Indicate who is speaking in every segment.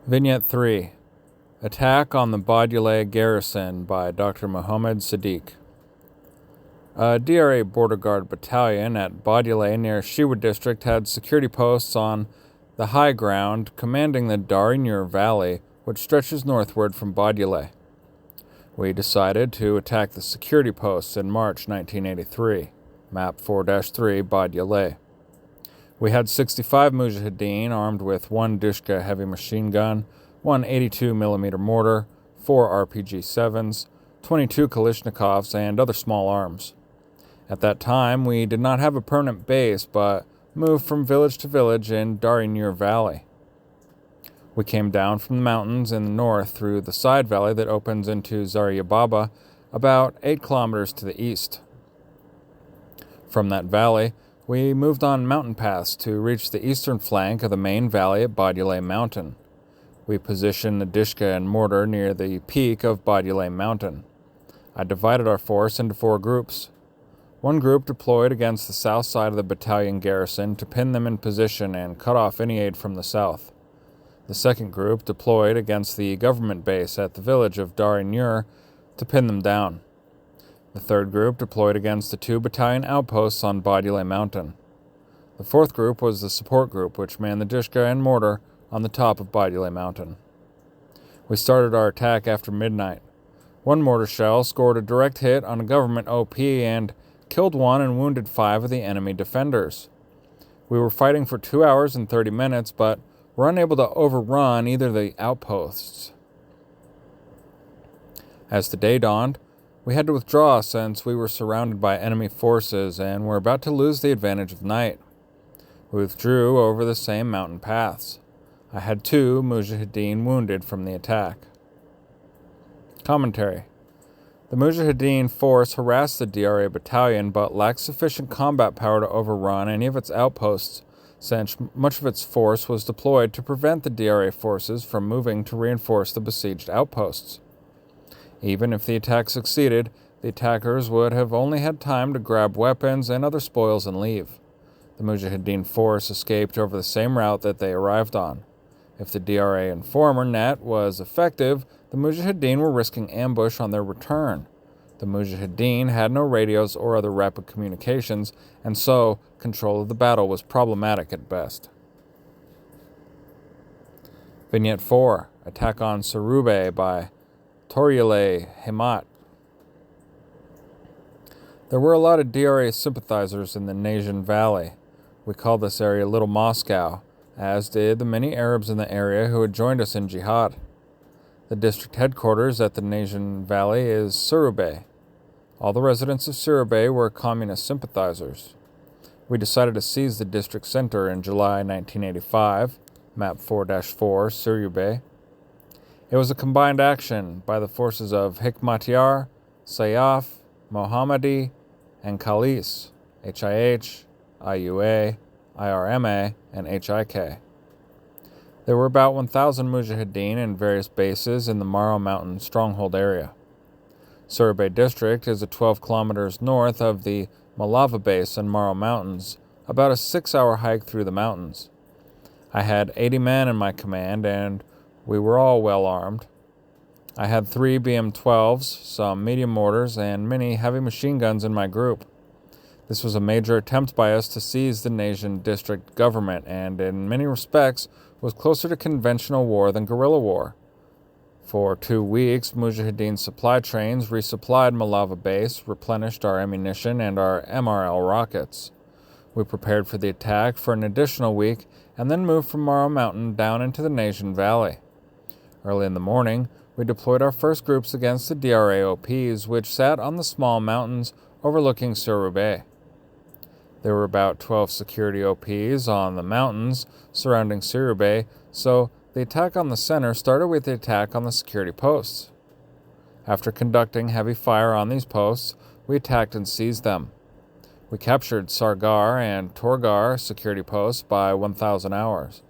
Speaker 1: Vignette 3. Attack on the Badulay Garrison by Dr. Mohammed Sadiq. A DRA Border Guard battalion at Badulay near Shewa district had security posts on the high ground commanding the Darinur Valley, which stretches northward from Badulay. We decided to attack the security posts in March 1983. Map 4-3, Badulay. We had 65 Mujahideen armed with one Dishka heavy machine gun, one 82mm mortar, 4 RPG-7s, 22 Kalashnikovs, and other small arms. At that time, we did not have a permanent base, but moved from village to village in Darinur Valley. We came down from the mountains in the north through the side valley that opens into Zaryababa, about 8 kilometers to the east. From that valley, we moved on mountain paths to reach the eastern flank of the main valley at Badulay Mountain. We positioned the Dishka and mortar near the peak of Badulay Mountain. I divided our force into 4 groups. One group deployed against the south side of the battalion garrison to pin them in position and cut off any aid from the south. The second group deployed against the government base at the village of Darinur to pin them down. The third group deployed against the 2 battalion outposts on Badulay Mountain. The fourth group was the support group, which manned the Dishka and mortar on the top of Badulay Mountain. We started our attack after midnight. One mortar shell scored a direct hit on a government OP and killed 1 and wounded 5 of the enemy defenders. We were fighting for 2 hours and 30 minutes, but were unable to overrun either of the outposts. As the day dawned, we had to withdraw since we were surrounded by enemy forces and were about to lose the advantage of night. We withdrew over the same mountain paths. I had 2 Mujahideen wounded from the attack. Commentary. The Mujahideen force harassed the DRA battalion but lacked sufficient combat power to overrun any of its outposts, since much of its force was deployed to prevent the DRA forces from moving to reinforce the besieged outposts. Even if the attack succeeded, the attackers would have only had time to grab weapons and other spoils and leave. The Mujahideen force escaped over the same route that they arrived on. If the DRA informer net was effective, the Mujahideen were risking ambush on their return. The Mujahideen had no radios or other rapid communications, and so control of the battle was problematic at best. Vignette 4. Attack on Sarube by Toryale Himat. There were a lot of DRA sympathizers in the Najan Valley. We called this area Little Moscow, as did the many Arabs in the area who had joined us in jihad. The district headquarters at the Najan Valley is Sarube. All the residents of Sarube were communist sympathizers. We decided to seize the district center in July 1985, map 4-4, Sarube. It was a combined action by the forces of Hikmatyar, Sayaf, Mohammadi, and Khalis, HIH, IUA, IRMA, and HIK. There were about 1,000 Mujahideen in various bases in the Maro Mountain stronghold area. Sarube district is 12 kilometers north of the Malava base in Maro Mountains, about a 6-hour hike through the mountains. I had 80 men in my command, and we were all well armed. I had 3 BM-12s, some medium mortars, and many heavy machine guns in my group. This was a major attempt by us to seize the Najan district government, and in many respects was closer to conventional war than guerrilla war. For 2 weeks, Mujahideen supply trains resupplied Malava base, replenished our ammunition and our MRL rockets. We prepared for the attack for an additional week, and then moved from Maro Mountain down into the Najan Valley. Early in the morning, we deployed our first groups against the DRA OPs, which sat on the small mountains overlooking Sarube. There were about 12 security OPs on the mountains surrounding Sarube, so the attack on the center started with the attack on the security posts. After conducting heavy fire on these posts, we attacked and seized them. We captured Sargar and Torgar security posts by 1,000 hours.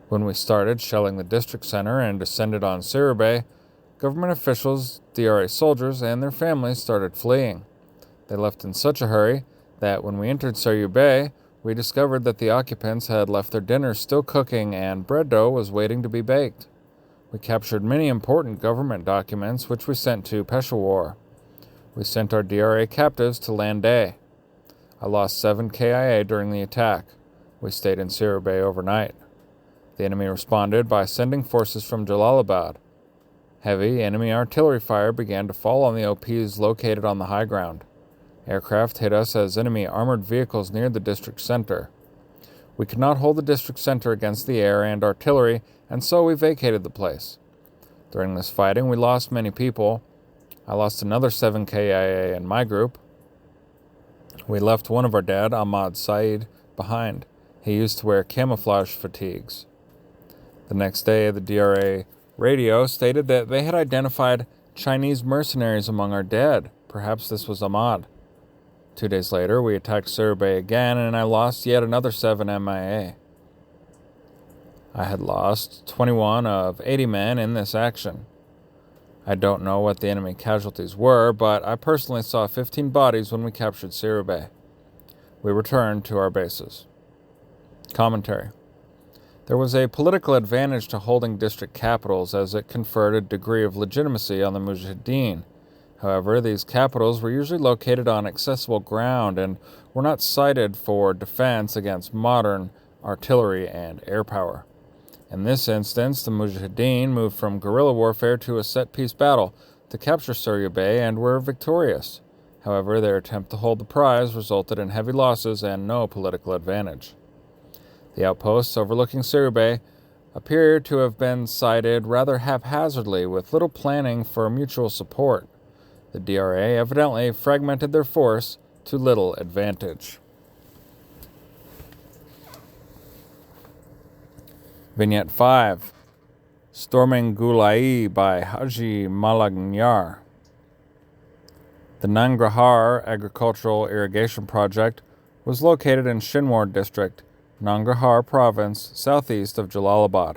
Speaker 1: When we started shelling the district center and descended on Sarube, government officials, DRA soldiers, and their families started fleeing. They left in such a hurry that when we entered Sarube, we discovered that the occupants had left their dinners still cooking and bread dough was waiting to be baked. We captured many important government documents which we sent to Peshawar. We sent our DRA captives to Landais. I lost 7 KIA during the attack. We stayed in Siribay overnight. The enemy responded by sending forces from Jalalabad. Heavy enemy artillery fire began to fall on the OPs located on the high ground. Aircraft hit us as enemy armored vehicles neared the district center. We could not hold the district center against the air and artillery, and so we vacated the place. During this fighting, we lost many people. I lost another 7 KIA in my group. We left one of our dead, Ahmad Saeed, behind. He used to wear camouflage fatigues. The next day, the DRA radio stated that they had identified Chinese mercenaries among our dead. Perhaps this was Ahmad. 2 days later, we attacked Siribay again, and I lost yet another 7 MIA. I had lost 21 of 80 men in this action. I don't know what the enemy casualties were, but I personally saw 15 bodies when we captured Siribay. We returned to our bases. Commentary. There was a political advantage to holding district capitals as it conferred a degree of legitimacy on the Mujahideen. However, these capitals were usually located on accessible ground and were not sited for defense against modern artillery and air power. In this instance, the Mujahideen moved from guerrilla warfare to a set-piece battle to capture Siribay and were victorious. However, their attempt to hold the prize resulted in heavy losses and no political advantage. The outposts overlooking Siribay appear to have been sited rather haphazardly with little planning for mutual support. The DRA evidently fragmented their force to little advantage. Vignette 5. Storming Gulai by Haji Malagniyar. The Nangarhar Agricultural Irrigation Project was located in Shinwar District, Nangarhar Province, southeast of Jalalabad.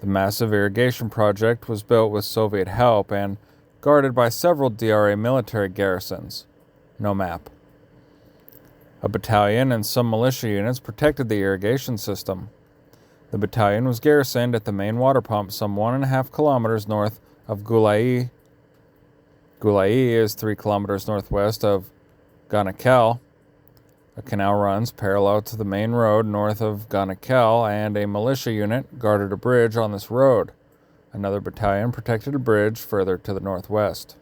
Speaker 1: The massive irrigation project was built with Soviet help and guarded by several DRA military garrisons. No map. A battalion and some militia units protected the irrigation system. The battalion was garrisoned at the main water pump some 1.5 kilometers north of Gulai. Gulai is 3 kilometers northwest of Ganakel. A canal runs parallel to the main road north of Ganakel, and a militia unit guarded a bridge on this road. Another battalion protected a bridge further to the northwest.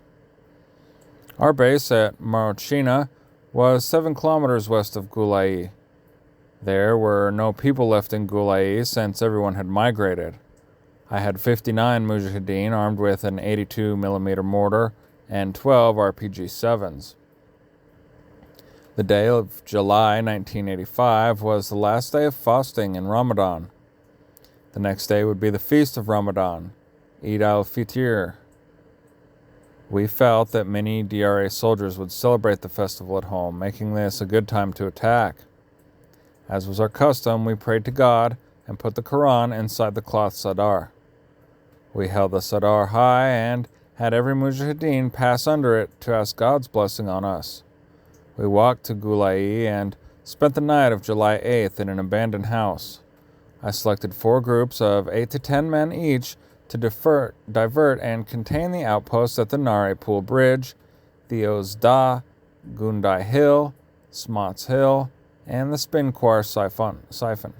Speaker 1: Our base at Marochina was 7 kilometers west of Gulai. There were no people left in Gulai since everyone had migrated. I had 59 Mujahideen armed with an 82mm mortar and 12 RPG-7s. The day of July 1985 was the last day of fasting in Ramadan. The next day would be the feast of Ramadan, Eid al-Fitr. We felt that many DRA soldiers would celebrate the festival at home, making this a good time to attack. As was our custom, we prayed to God and put the Quran inside the cloth sadar. We held the sadar high and had every Mujahideen pass under it to ask God's blessing on us. We walked to Gulai and spent the night of July 8th in an abandoned house. I selected 4 groups of 8 to 10 men each to divert and contain the outposts at the Nare Pool Bridge, the Ozda, Gundai Hill, Smots Hill, and the Spinquar Siphon.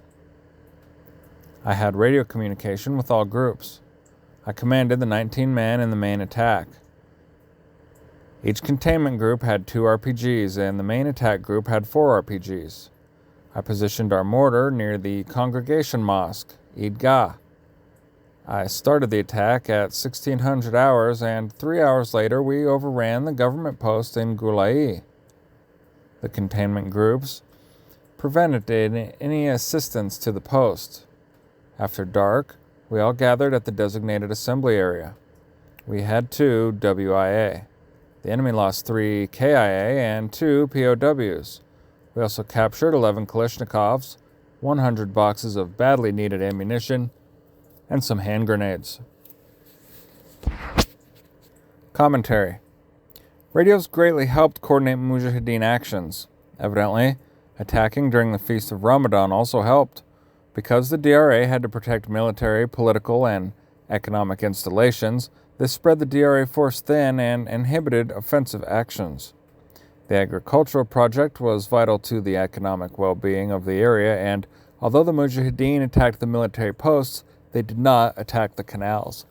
Speaker 1: I had radio communication with all groups. I commanded the 19 men in the main attack. Each containment group had 2 RPGs, and the main attack group had 4 RPGs. I positioned our mortar near the congregation mosque, Eidgah. I started the attack at 1600 hours, and 3 hours later we overran the government post in Gulai. The containment groups prevented any assistance to the post. After dark, we all gathered at the designated assembly area. We had 2 WIA. The enemy lost 3 KIA and 2 POWs. We also captured 11 Kalashnikovs, 100 boxes of badly needed ammunition, and some hand grenades. Commentary. Radios greatly helped coordinate Mujahideen actions. Evidently, Attacking during the Feast of Ramadan also helped. Because the DRA had to protect military, political, and economic installations, this spread the DRA force thin and inhibited offensive actions. The agricultural project was vital to the economic well-being of the area, and although the Mujahideen attacked the military posts, they did not attack the canals.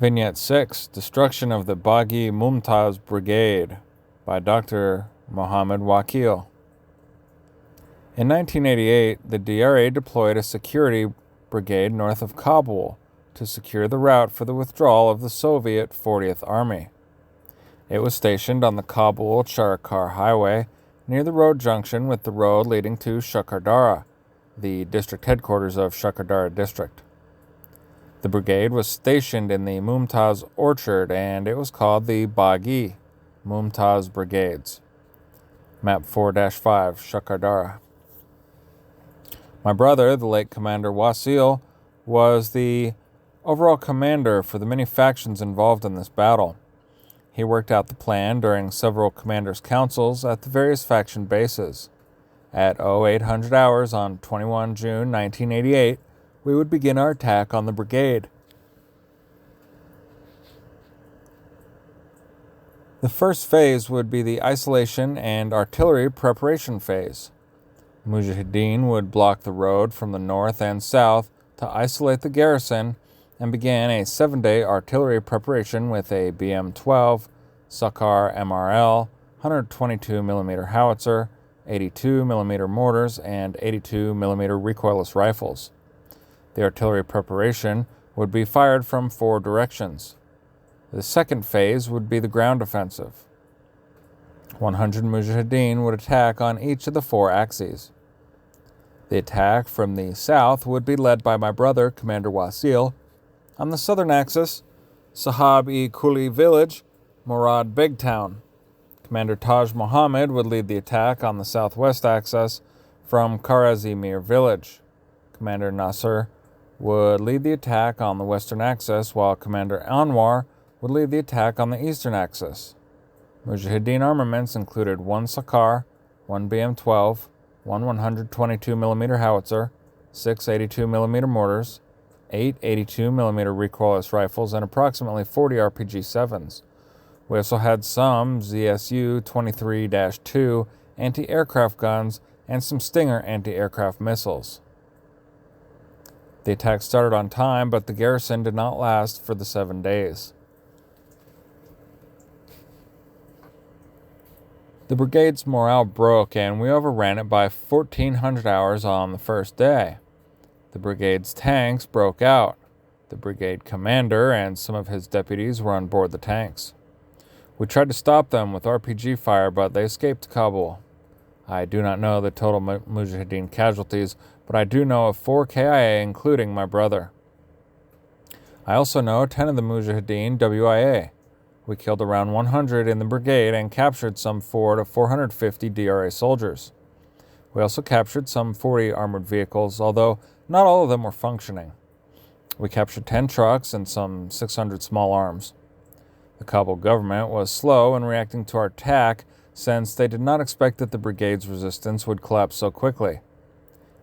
Speaker 1: Vignette 6, Destruction of the Baghi Mumtaz Brigade by Dr. Mohammed Wakil. In 1988, the DRA deployed a security brigade north of Kabul to secure the route for the withdrawal of the Soviet 40th Army. It was stationed on the Kabul-Charikar Highway near the road junction with the road leading to Shakardara, the district headquarters of Shakardara District. The brigade was stationed in the Mumtaz Orchard, and it was called the Baghi Mumtaz Brigades. Map 4-5, Shakardara. My brother, the late Commander Wasil, was the overall commander for the many factions involved in this battle. He worked out the plan during several commanders' councils at the various faction bases. At 0800 hours on 21 June 1988, we would begin our attack on the brigade. The first phase would be the isolation and artillery preparation phase. Mujahideen would block the road from the north and south to isolate the garrison and began a 7-day artillery preparation with a BM-12, Sakar MRL, 122mm howitzer, 82mm mortars, and 82mm recoilless rifles. The artillery preparation would be fired from 4 directions. The second phase would be the ground offensive. 100 Mujahideen would attack on each of the 4 axes. The attack from the south would be led by my brother, Commander Wasil. On the southern axis, Sahab-e-Kuli village, Murad Beg Town. Commander Taj Mohammed would lead the attack on the southwest axis from Karazimir village. Commander Nasser would lead the attack on the western axis, while Commander Anwar would lead the attack on the eastern axis. Mujahideen armaments included 1 Sakar, 1 BM-12, 1 122mm howitzer, 6 82mm mortars, 8 82mm recoilless rifles, and approximately 40 RPG-7s. We also had some ZSU-23-2 anti-aircraft guns and some Stinger anti-aircraft missiles. The attack started on time, but the garrison did not last for the 7 days. The brigade's morale broke, and we overran it by 1,400 hours on the first day. The brigade's tanks broke out. The brigade commander and some of his deputies were on board the tanks. We tried to stop them with RPG fire, but they escaped to Kabul. I do not know the total Mujahideen casualties, but I do know of 4 KIA, including my brother. I also know 10 of the Mujahideen WIA. We killed around 100 in the brigade and captured some 400 to 450 DRA soldiers. We also captured some 40 armored vehicles, although not all of them were functioning. We captured 10 trucks and some 600 small arms. The Kabul government was slow in reacting to our attack, since they did not expect that the brigade's resistance would collapse so quickly.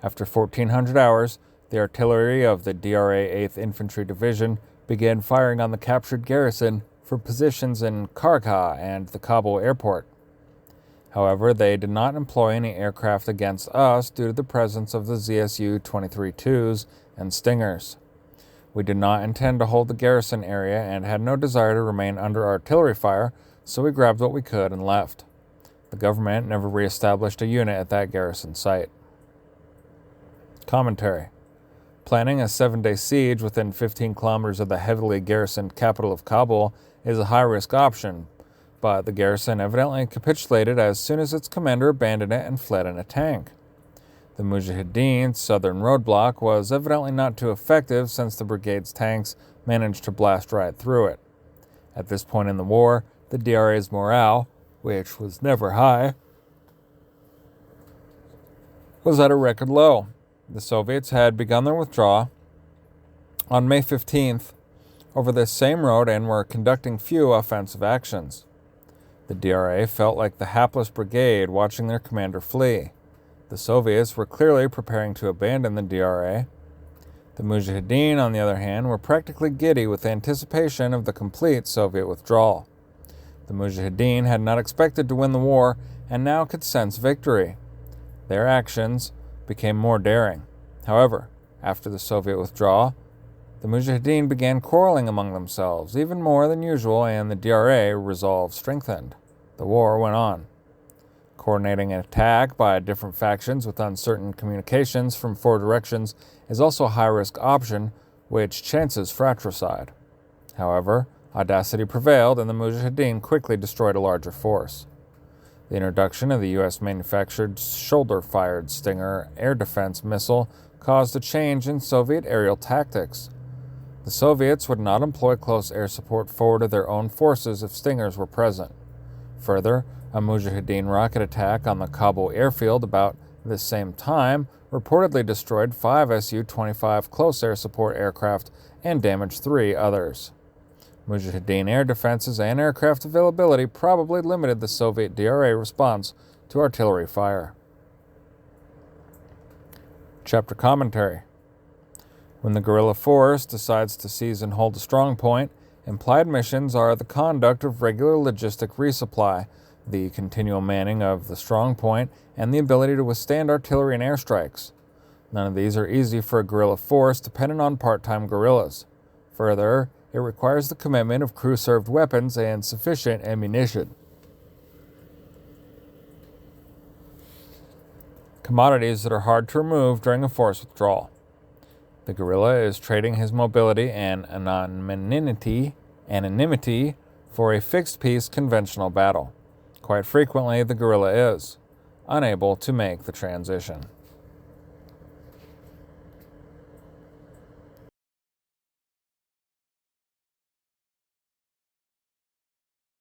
Speaker 1: After 1,400 hours, the artillery of the DRA 8th Infantry Division began firing on the captured garrison from positions in Kargha and the Kabul airport. However, they did not employ any aircraft against us due to the presence of the ZSU-23-2s and Stingers. We did not intend to hold the garrison area and had no desire to remain under artillery fire, so we grabbed what we could and left. The government never reestablished a unit at that garrison site. Commentary. Planning a 7-day siege within 15 kilometers of the heavily garrisoned capital of Kabul is a high-risk option, but the garrison evidently capitulated as soon as its commander abandoned it and fled in a tank. The Mujahideen's southern roadblock was evidently not too effective, since the brigade's tanks managed to blast right through it. At this point in the war, the DRA's morale, which was never high, was at a record low. The Soviets had begun their withdrawal. On May 15th, over this same road and were conducting few offensive actions. The DRA felt like the hapless brigade watching their commander flee. The Soviets were clearly preparing to abandon the DRA. The Mujahideen, on the other hand, were practically giddy with anticipation of the complete Soviet withdrawal. The Mujahideen had not expected to win the war and now could sense victory. Their actions became more daring. However, after the Soviet withdrawal, the Mujahideen began quarreling among themselves, even more than usual, and the DRA resolve strengthened. The war went on. Coordinating an attack by different factions with uncertain communications from four directions is also a high-risk option, which chances fratricide. However, audacity prevailed, and the Mujahideen quickly destroyed a larger force. The introduction of the U.S.-manufactured shoulder-fired Stinger air defense missile caused a change in Soviet aerial tactics. The Soviets would not employ close air support forward of their own forces if Stingers were present. Further, a Mujahideen rocket attack on the Kabul airfield about this same time reportedly destroyed 5 Su-25 close air support aircraft and damaged 3 others. Mujahideen air defenses and aircraft availability probably limited the Soviet DRA response to artillery fire. Chapter Commentary. When the guerrilla force decides to seize and hold a strong point, implied missions are the conduct of regular logistic resupply, the continual manning of the strong point, and the ability to withstand artillery and airstrikes. None of these are easy for a guerrilla force dependent on part-time guerrillas. Further, it requires the commitment of crew-served weapons and sufficient ammunition. Commodities that are hard to remove during a force withdrawal. The guerrilla is trading his mobility and anonymity for a fixed-piece conventional battle. Quite frequently, the guerrilla is unable to make the transition.